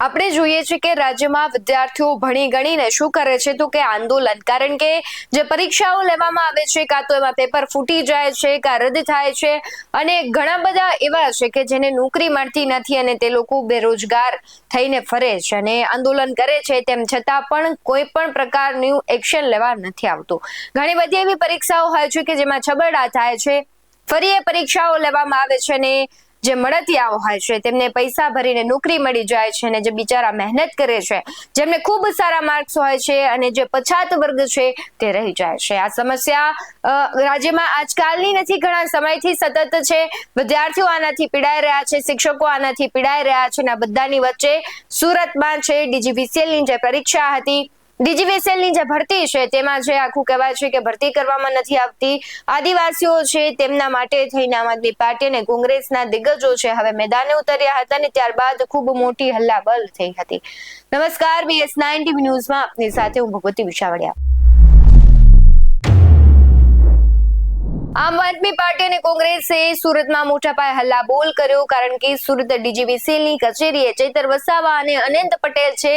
આપણે જોઈએ છીએ કે રાજ્યમાં વિદ્યાર્થીઓ ભણી ગણીને શું કરે છે તો કે આંદોલન, કારણ કે જે પરીક્ષાઓ લેવામાં આવે છે કાં તો એમાં પેપર ફૂટી જાય છે કાં રદ થાય છે અને ઘણા બધા એવા છે કે જેને નોકરી મળતી નથી અને તે લોકો બેરોજગાર થઈને ફરે છે અને આંદોલન કરે છે, તેમ છતાં પણ કોઈ પણ પ્રકારનું એક્શન લેવા નથી આવતું। ઘણી બધી એવી પરીક્ષાઓ હોય છે કે જેમાં છબરડા થાય છે, ફરી એ પરીક્ષાઓ લેવામાં આવે છે અને જે મળતિયાઓ હોય છે તેમને પૈસા ભરીને નોકરી મળી જાય છે અને જે બિચારા મહેનત કરે છે, જેમને ખૂબ સારા માર્ક્સ હોય છે અને જે પછાત વર્ગ છે તે રહી જાય છે। આ સમસ્યા રાજ્યમાં આજકાલની નથી, ઘણા સમયથી સતત છે। વિદ્યાર્થીઓ આનાથી પીડાઈ રહ્યા છે, શિક્ષકો આનાથી પીડાઈ રહ્યા છે અને બધાની વચ્ચે સુરતમાં છે DGVCLની જે પરીક્ષા હતી, DGVCLની જે ભરતી છે તેમાં જે આખું કહેવાય છે કે ભરતી કરવામાં નથી આવતી। આદિવાસીઓ છે તેમના માટે થઈને આમ આદમી પાર્ટી અને કોંગ્રેસના દિગ્ગજો છે હવે મેદાને ઉતર્યા હતા અને ત્યારબાદ ખૂબ મોટી હલ્લાબોલ થઈ હતી। નમસ્કાર, BS9 TV ન્યૂઝમાં આપની સાથે હું ભગવતી વિશાવડિયા। આમ આદમી પાર્ટી અને કોંગ્રેસે સુરતમાં મોટા પાયે હલ્લાબોલ કર્યો, કારણ કે સુરત DGVCLની કચેરીએ ચૈતર વસાવા અને અનંત પટેલ છે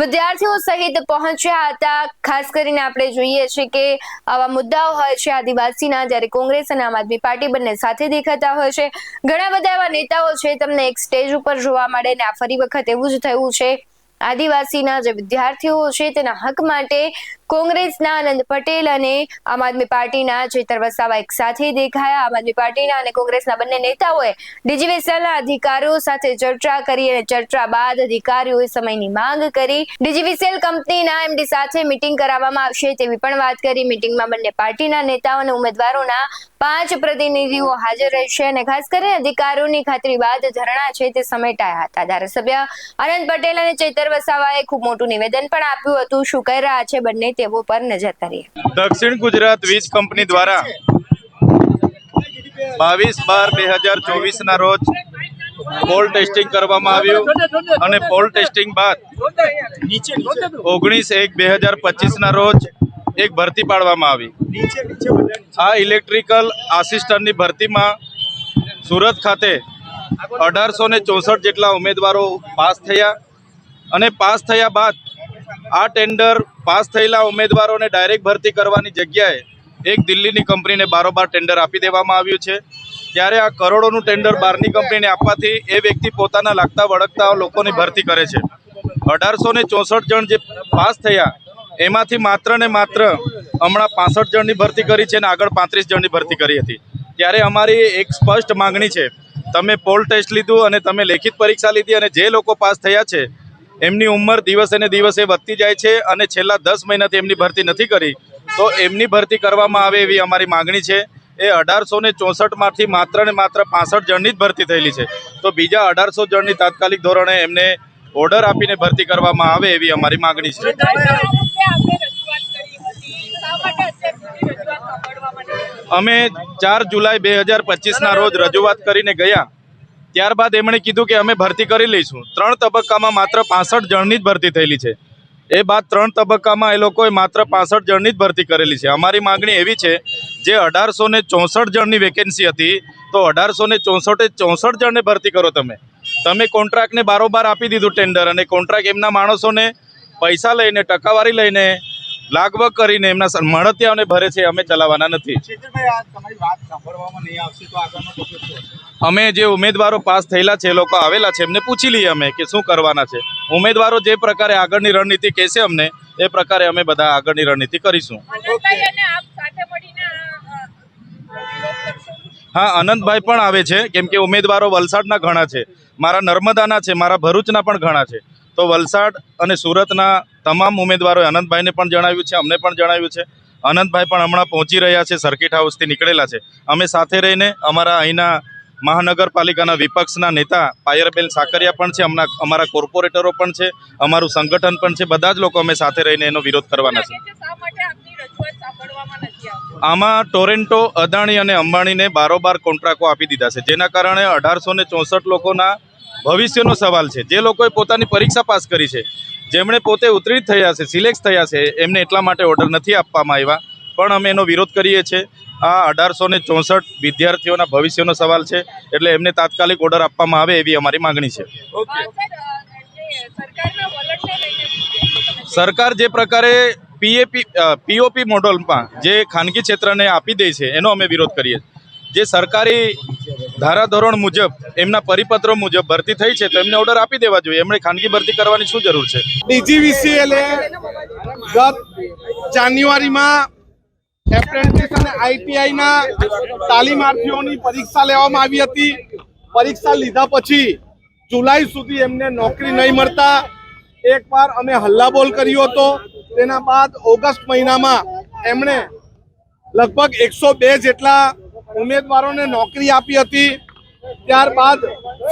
વિદ્યાર્થીઓ સહિત પહોંચ્યા હતા। ખાસ કરીને આપણે જોઈએ છીએ કે આવા મુદ્દાઓ હોય છે આદિવાસીના, જ્યારે કોંગ્રેસ અને આમ આદમી પાર્ટી બંને સાથે દેખાતા હોય છે। ઘણા બધા એવા નેતાઓ છે તમને એક સ્ટેજ ઉપર જોવા મળે ને આ ફરી વખત એવું જ થયું છે। આદિવાસીના જે વિદ્યાર્થીઓ છે તેના હક માટે કોંગ્રેસના આનંદ પટેલ અને આમ આદમી પાર્ટીના ચૈતર વસાવા એક સાથે દેખાયા। આમ આદમી પાર્ટીના અને કોંગ્રેસના બંને નેતાઓએ DGVCLના અધિકારીઓ સાથે ચર્ચા કરી અને ચર્ચા બાદ અધિકારીઓએ સમયની માંગ કરી। DGVCL કંપનીના MD સાથે મીટિંગ કરાવવામાં આવશે તેવી પણ વાત કરી। મીટિંગમાં બંને પાર્ટીના નેતાઓ અને ઉમેદવારોના 5 પ્રતિનિધિઓ હાજર રહેશે અને ખાસ કરીને અધિકારીઓની ખાતરી બાદ ધરણા છે તે સમેટાયા હતા। ધારાસભ્ય આનંદ પટેલ અને ચૈતર વસાવાએ ખૂબ મોટું નિવેદન પણ આપ્યું હતું। શું કહી રહ્યા છે બંને તેવો પર નજર કરીએ। દક્ષિણ ગુજરાત વીજ કંપની દ્વારા 22/12/2024 ના રોજ પોલ ટેસ્ટિંગ કરવામાં આવ્યું અને પોલ ટેસ્ટિંગ બાદ 19/1/2025 ના રોજ એક ભરતી પાડવામાં આવી। આ ઇલેક્ટ્રિકલ આસિસ્ટન્ટની ભરતીમાં સુરત ખાતે 1864 જેટલા ઉમેદવારો પાસ થયા અને પાસ થયા બાદ આ ટેન્ડર પાસ થયેલા ઉમેદવારોને ડાયરેક્ટ ભરતી કરવાની જગ્યાએ એક દિલ્હીની કંપનીને બારોબાર ટેન્ડર આપી દેવામાં આવ્યું છે। ત્યારે આ કરોડોનું ટેન્ડર બહારની કંપનીને આપવાથી એ વ્યક્તિ પોતાના લાગતા વળગતા લોકોની ભરતી કરે છે। 1864 જણ જે પાસ થયા એમાંથી માત્ર ને માત્ર હમણાં 65 જણની ભરતી કરી છે અને આગળ 35 જણની ભરતી કરી હતી। ત્યારે અમારી એક સ્પષ્ટ માંગણી છે, તમે પોલ ટેસ્ટ લીધું અને તમે લેખિત પરીક્ષા લીધી અને જે લોકો પાસ થયા છે એમની ઉંમર દિવસે ને દિવસે વધતી જાય છે અને છેલ્લા 10 મહિનાથી એમની ભરતી નથી કરી તો એમની ભરતી કરવામાં આવે એવી અમારી માંગણી છે। એ 1864માંથી માત્ર ને માત્ર 65 જણની જ ભરતી થયેલી છે, તો બીજા 1800 જણની તાત્કાલિક ધોરણે એમને ઓર્ડર આપીને ભરતી કરવામાં આવે એવી અમારી માંગણી છે। અમે 4 જુલાઈ 2025 ના રોજ રજૂઆત કરીને ગયા, ત્યારબાદ એમણે કીધું કે અમે ભરતી કરી લઈશું। 3 તબક્કામાં માત્ર 65 જણની જ ભરતી થયેલી છે। એ બાદ 3 તબક્કામાં એ લોકોએ માત્ર 65 જણની જ ભરતી કરેલી છે। અમારી માંગણી એવી છે, જે 1864 જણની વેકેન્સી હતી તો 1864 જણને ભરતી કરો। તમે કોન્ટ્રાક્ટને બારોબાર આપી દીધું ટેન્ડર અને કોન્ટ્રાક્ટ એમના માણસોને પૈસા લઈને ટકાવારી લઈને લાગવગ કરીને એમના મળતિયાઓને ભરે છે, અમે ચલાવવાના નથી। અમે જે ઉમેદવારો પાસ થયેલા છે એ લોકો આવેલા છે એમને પૂછી લઈએ અમે કે શું કરવાના છે। ઉમેદવારો જે પ્રકારે આગળની રણનીતિ કહેશે અમને એ પ્રકારે અમે બધા આગળની રણનીતિ કરીશું। હા, આનંદભાઈ પણ આવે છે, કેમ કે ઉમેદવારો વલસાડના ઘણા છે, મારા નર્મદાના છે, મારા ભરૂચના પણ ઘણા છે, તો વલસાડ અને સુરતના તમામ ઉમેદવારોએ આનંદભાઈને પણ જણાવ્યું છે, અમને પણ જણાવ્યું છે। આનંદભાઈ પણ હમણાં પહોંચી રહ્યા છે, સર્કિટ હાઉસથી નીકળેલા છે। અમે સાથે રહીને અમારા અહીંના મહાનગરપાલિકાના વિપક્ષના નેતા પાયરબેન સાકરિયા પણ છે, અમારા કોર્પોરેટરો પણ છે, અમારું સંગઠન પણ છે, બધા જ લોકો અમે સાથે રહીને એનો વિરોધ કરવાના છે। આમાં ટોરેન્ટો, અદાણી અને અંબાણીને બારોબાર કોન્ટ્રાક્ટો આપી દીધા છે, જેના કારણે 1864 લોકોના ભવિષ્યનો સવાલ છે। જે લોકોએ પોતાની પરીક્ષા પાસ કરી છે, જેમણે પોતે ઉત્તીર્ણ થયા છે, સિલેક્ટ થયા છે, એમને એટલા માટે ઓર્ડર નથી આપવામાં આવ્યા, પણ અમે એનો વિરોધ કરીએ છીએ। આ 1864 વિદ્યાર્થીઓના ભવિષ્યનો સવાલ છે, એટલે એમને તાત્કાલિક ઓર્ડર આપવામાં આવે એવી અમારી માંગણી છે। સરકાર જે પ્રકારે પીઓપી મોડલમાં જે ખાનગી ક્ષેત્રને આપી દે છે એનો અમે વિરોધ કરીએ છીએ. જે સરકારી ધારાધોરણ મુજબ એમના પરિપત્રો મુજબ ભરતી થઈ છે તો એમને ઓર્ડર આપી દેવા જોઈએ. એમણે ખાનગી ભરતી કરવાની શું જરૂર છે? DGVCL ગત જાન્યુઆરીમાં એપ્રેન્ટિસ અને આઈટીઆઈના તાલીમાર્થીઓની પરીક્ષા લેવામાં આવી હતી. પરીક્ષા લીધા પછી જુલાઈ સુધી એમને નોકરી નહીં મળતા એકવાર અમે હલ્લાબોલ કર્યો હતો. તેના બાદ ઓગસ્ટ મહિનામાં એમણે લગભગ 102 જેટલા ઉમેદવારોને નોકરી આપી હતી. ત્યારબાદ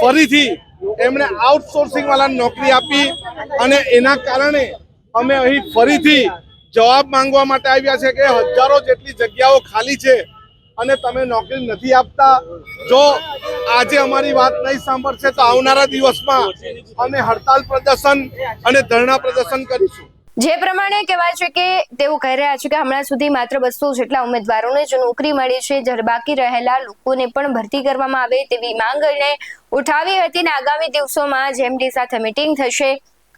ફરીથી એમણે આઉટસોર્સિંગ વાળાને નોકરી આપી અને એના કારણે અમે અહીં ફરીથી જવાબ માંગવા માટે આવ્યા છે કે હજારો જેટલી જગ્યાઓ ખાલી છે અને તમે નોકરી નથી આપતા. જો આજે અમારી વાત નહીં સાંભળશે તો આવનારા દિવસમાં અમે હડતાલ પ્રદર્શન અને ધરણા પ્રદર્શન કરીશું. જે પ્રમાણે કહેવાય છે કે તેઓ કહી રહ્યા છે કે હમણાં સુધી માત્ર 200 જેટલા ઉમેદવારોને જ નોકરી મળી છે, જ્યારે બાકી રહેલા લોકોને પણ ભરતી કરવામાં આવે તેવી માંગ એને ઉઠાવી હતી અને આગામી દિવસોમાં જેમડી સાથે મીટિંગ થશે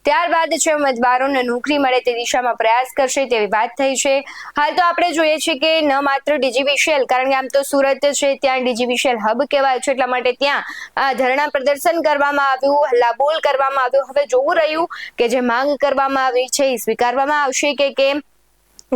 ત્યારબાદ છે ઉમેદવારોને નોકરી મળે તે દિશામાં પ્રયાસ કરશે તેવી વાત થઈ છે. હાલ તો આપણે જોઈએ છીએ કે ન માત્ર DGVCL, કારણ કે આમ તો સુરત છે ત્યાં DGVCL હબ કહેવાય છે, એટલા માટે ત્યાં ધરણા પ્રદર્શન કરવામાં આવ્યું, હલ્લાબોલ કરવામાં આવ્યું. હવે જોવું રહ્યું કે જે માંગ કરવામાં આવી છે એ સ્વીકારવામાં આવશે કે કેમ.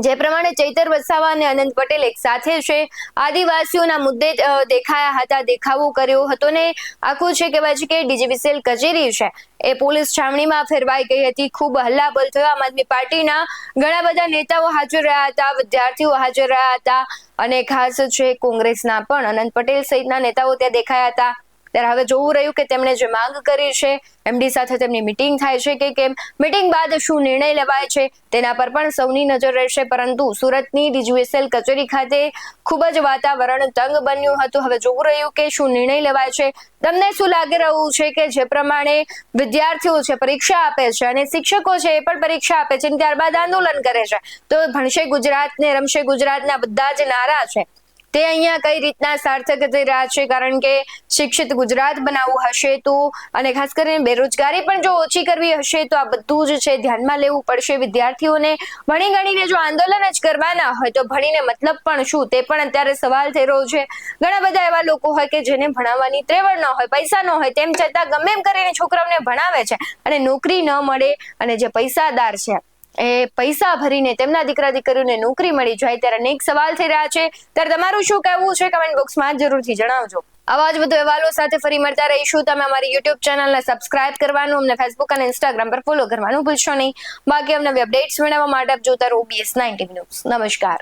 જે પ્રમાણે ચૈતર વસાવા અને અનંત પટેલ એક સાથે છે આદિવાસીઓના મુદ્દે દેખાયા હતા, દેખાવો કર્યો હતો ને આખું છે કહેવાય છે કે DGVCL કચેરી છે એ પોલીસ છાવણીમાં ફેરવાઈ ગઈ હતી. ખૂબ હલ્લાબોલ થયો. આમ આદમી પાર્ટીના ઘણા બધા નેતાઓ હાજર રહ્યા હતા, વિદ્યાર્થીઓ હાજર રહ્યા હતા અને ખાસ છે કોંગ્રેસના પણ અનંત પટેલ સહિતના નેતાઓ ત્યાં દેખાયા હતા. ત્યારે હવે જોવું રહ્યું કે તેમણે જે માંગ કરી છે એમડી સાથે તેમની મીટિંગ થાય છે કે કેમ, મીટિંગ બાદ શું નિર્ણય લેવાય છે તેના પર પણ સૌની નજર રહેશે. પરંતુ સુરતની DGVCL કચેરી ખાતે ખૂબ જ વાતાવરણ તંગ બન્યું હતું. હવે જોવું રહ્યું કે શું નિર્ણય લેવાય છે. તમને શું લાગી રહ્યું છે કે જે પ્રમાણે વિદ્યાર્થીઓ છે પરીક્ષા આપે છે અને શિક્ષકો છે એ પણ પરીક્ષા આપે છે અને ત્યારબાદ આંદોલન કરે છે, તો ભણશે ગુજરાત ને રમશે ગુજરાતના બધા જ નારા છે તે અહીંયા કઈ રીતના સાર્થક થઈ રહ્યા છે? કારણ કે શિક્ષિત ગુજરાત બનાવવું હશે તો અને ખાસ કરીને બેરોજગારી પણ જો ઓછી કરવી હશે તો આ બધું જ છે ધ્યાનમાં લેવું પડશે. વિદ્યાર્થીઓને ભણી ગણીને જો આંદોલન જ કરવાના હોય તો ભણીને મતલબ પણ શું, તે પણ અત્યારે સવાલ થઈ રહ્યો છે. ઘણા બધા એવા લોકો હોય કે જેને ભણાવવાની ત્રેવડ ન હોય, પૈસા ન હોય, તેમ છતાં ગમે એમ કરીને છોકરાઓને ભણાવે છે અને નોકરી ન મળે અને જે પૈસાદાર છે એ પૈસા ભરીને તેમના દીકરા દીકરીઓને નોકરી મળી જાય ત્યારે અનેક સવાલ થઈ રહ્યા છે. ત્યારે તમારું શું કહેવું છે કમેન્ટ બોક્સમાં જરૂરથી જણાવજો. આવા જ વધુ અહેવાલો સાથે ફરી મળતા રહીશું. તમે અમારી YouTube ચેનલને સબસ્ક્રાઇબ કરવાનું, અમને Facebook અને Instagram પર ફોલો કરવાનું ભૂલશો નહીં. બાકી અમને અપડેટ્સ મેળવવા માટે આપ જોતા રહો OBS 90 ન્યૂઝ. નમસ્કાર.